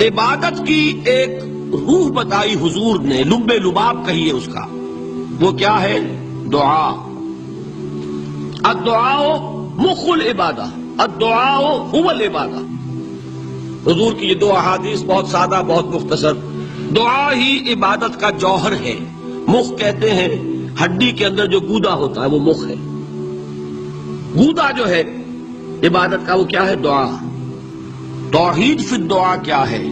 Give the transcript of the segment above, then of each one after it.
عبادت کی ایک روح بتائی حضور نے، لب لباب کہیے اس کا، وہ کیا ہے؟ دعا۔ الدعاء مخ العبادہ، الدعاء هو العبادہ۔ حضور کی یہ دو احادیث بہت سادہ، بہت مختصر۔ دعا ہی عبادت کا جوہر ہے۔ مخ کہتے ہیں ہڈی کے اندر جو گودا ہوتا ہے وہ مخ ہے۔ گودا جو ہے عبادت کا وہ کیا ہے؟ دعا۔ توحید فی الدعا کیا ہے؟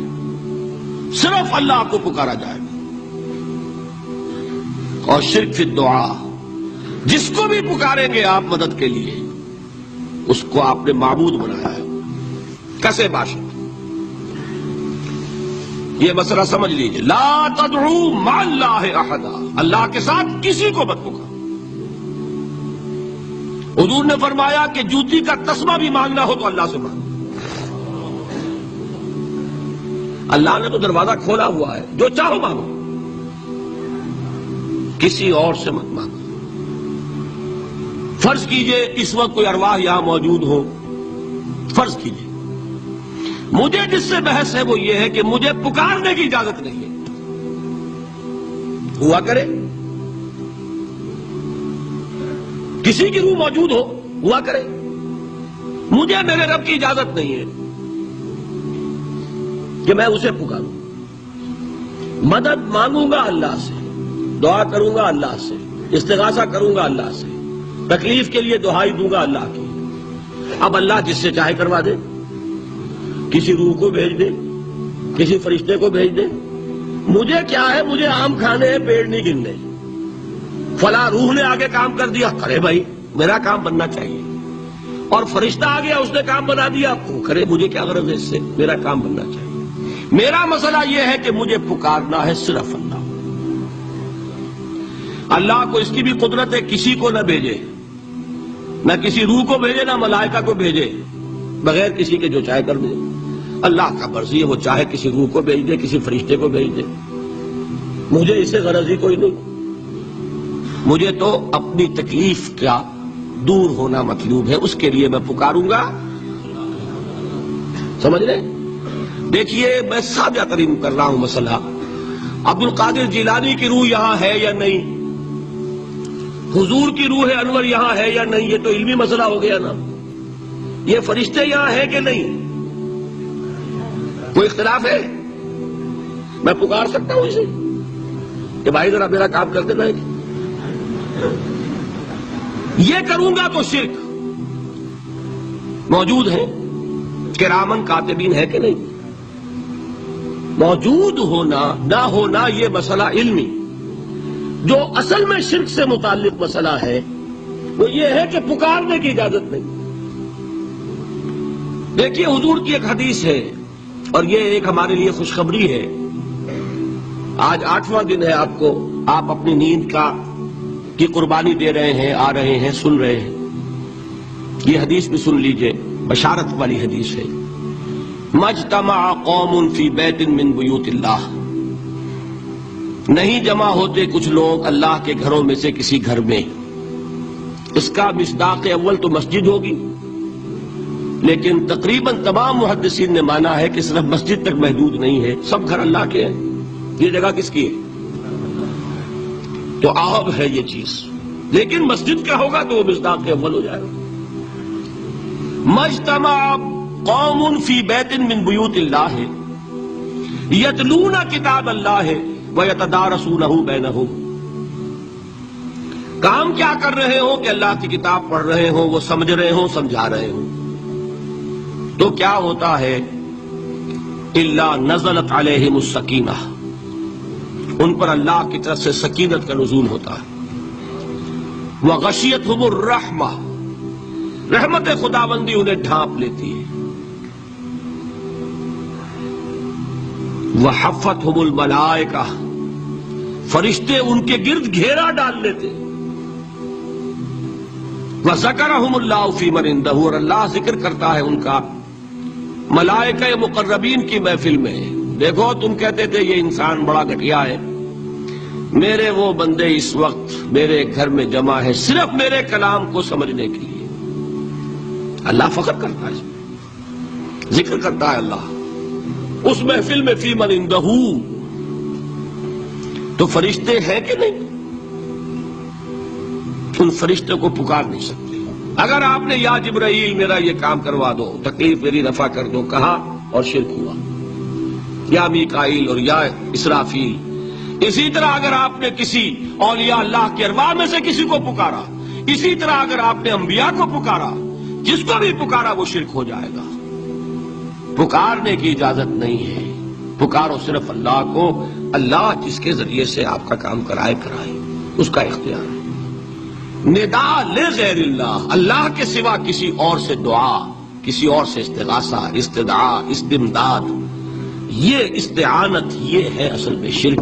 صرف اللہ کو پکارا جائے گا۔ اور شرک فی الدعا، جس کو بھی پکاریں گے آپ مدد کے لیے اس کو آپ نے معبود بنایا ہے، کسے باشد۔ یہ مسئلہ سمجھ لیجئے، لا تدعو مع اللہ احدا، اللہ کے ساتھ کسی کو مت پکارو۔ حضور نے فرمایا کہ جوتی کا تسمہ بھی مانگنا ہو تو اللہ سے مانگو۔ اللہ نے تو دروازہ کھولا ہوا ہے، جو چاہو مانگو، کسی اور سے مت مانگو۔ فرض کیجئے اس وقت کوئی ارواح یہاں موجود ہو، فرض کیجئے مجھے جس سے بحث ہے وہ یہ ہے کہ مجھے پکارنے کی اجازت نہیں ہے۔ ہوا کرے کسی کی روح موجود ہو، ہوا کرے، مجھے میرے رب کی اجازت نہیں ہے کہ میں اسے پکاروں۔ مدد مانگوں گا اللہ سے، دعا کروں گا اللہ سے، استغاثہ کروں گا اللہ سے، تکلیف کے لیے دہائی دوں گا اللہ کی۔ اب اللہ جس سے چاہے کروا دے، کسی روح کو بھیج دے، کسی فرشتے کو بھیج دے، مجھے کیا ہے؟ مجھے آم کھانے ہیں، پیڑ نہیں گرنے۔ فلاں روح نے آگے کام کر دیا، کرے بھائی، میرا کام بننا چاہیے۔ اور فرشتہ آ گیا، اس نے کام بنا دیا، کرے، مجھے کیا غرض ہے اس سے، میرا کام بننا چاہیے۔ میرا مسئلہ یہ ہے کہ مجھے پکارنا ہے صرف اللہ۔ اللہ کو اس کی بھی قدرت ہے کسی کو نہ بھیجے، نہ کسی روح کو بھیجے، نہ ملائکہ کو بھیجے، بغیر کسی کے جو چاہے کر دے۔ اللہ کا مرضی ہے، وہ چاہے کسی روح کو بھیج دے، کسی فرشتے کو بھیج دے، مجھے اس سے غرض ہی کوئی نہیں۔ مجھے تو اپنی تکلیف کا دور ہونا مطلوب ہے، اس کے لیے میں پکاروں گا۔ سمجھ رہے؟ دیکھیے میں سادہ ترین کر رہا ہوں مسئلہ۔ عبد القادر جیلانی کی روح یہاں ہے یا نہیں؟ حضور کی روح انور یہاں ہے یا نہیں؟ یہ تو علمی مسئلہ ہو گیا نا۔ یہ فرشتے یہاں ہیں کہ نہیں؟ کوئی اختلاف ہے؟ میں پکار سکتا ہوں اسے کہ بھائی ذرا میرا کام کر دینا ہے؟ یہ کروں گا تو شرک۔ موجود ہے کرامن کاتبین ہے کہ نہیں؟ موجود ہونا نہ ہونا یہ مسئلہ علمی۔ جو اصل میں شرک سے متعلق مسئلہ ہے وہ یہ ہے کہ پکارنے کی اجازت نہیں۔ دیکھیے حضور کی ایک حدیث ہے، اور یہ ایک ہمارے لیے خوشخبری ہے۔ آج 8واں دن ہے، آپ اپنی نیند کی قربانی دے رہے ہیں، آ رہے ہیں، سن رہے ہیں۔ یہ حدیث بھی سن لیجئے، بشارت والی حدیث ہے۔ مجتمع قوم فی بیت من بیوت اللہ، نہیں جمع ہوتے کچھ لوگ اللہ کے گھروں میں سے کسی گھر میں۔ اس کا مصداق اول تو مسجد ہوگی، لیکن تقریباً تمام محدثین نے مانا ہے کہ صرف مسجد تک محدود نہیں ہے، سب گھر اللہ کے ہیں۔ یہ جگہ کس کی ہے؟ تو عام ہے یہ چیز، لیکن مسجد کا ہوگا تو وہ مصداق اول ہو جائے گا۔ مجتمع قوم فی بیت من بیوت اللہ یتلون کتاب اللہ ویتدارسونہ بینہم، کام کیا کر رہے ہوں کہ اللہ کی کتاب پڑھ رہے ہوں، وہ سمجھ رہے ہوں، سمجھا رہے ہوں، تو کیا ہوتا ہے؟ الا نزلت علیہم السکینہ، ان پر اللہ کی طرف سے سکینت کا نزول ہوتا ہے۔ وغشیتہم الرحمہ، رحمت خداوندی انہیں ڈھانپ لیتی ہے۔ وحفتہم الملائکہ، فرشتے ان کے گرد گھیرا ڈال لیتے۔ وذکرہم اللہ فی من عندہ، اور اللہ ذکر کرتا ہے ان کا ملائکہ مقربین کی محفل میں۔ دیکھو تم کہتے تھے یہ انسان بڑا گھٹیا ہے، میرے وہ بندے اس وقت میرے گھر میں جمع ہے صرف میرے کلام کو سمجھنے کے لیے۔ اللہ فخر کرتا ہے، ذکر کرتا ہے اللہ اس محفل میں فی من عنده تو فرشتے ہیں کہ نہیں؟ ان فرشتے کو پکار نہیں سکتے۔ اگر آپ نے یا جبرائیل میرا یہ کام کروا دو، تکلیف میری رفع کر دو کہا اور شرک ہوا، یا میکائیل اور یا اسرافیل۔ اسی طرح اگر آپ نے کسی اولیاء اللہ کے ارواح میں سے کسی کو پکارا، اسی طرح اگر آپ نے انبیاء کو پکارا، جس کو بھی پکارا وہ شرک ہو جائے گا۔ پکارنے کی اجازت نہیں ہے، پکارو صرف اللہ کو، اللہ جس کے ذریعے سے آپ کا کام کرائے اس کا اختیار ہے۔ ندا لغیر اللہ، اللہ کے سوا کسی اور سے دعا، کسی اور سے استغاثہ، استدعاء، استمداد، یہ استعانت، یہ ہے اصل میں شرک۔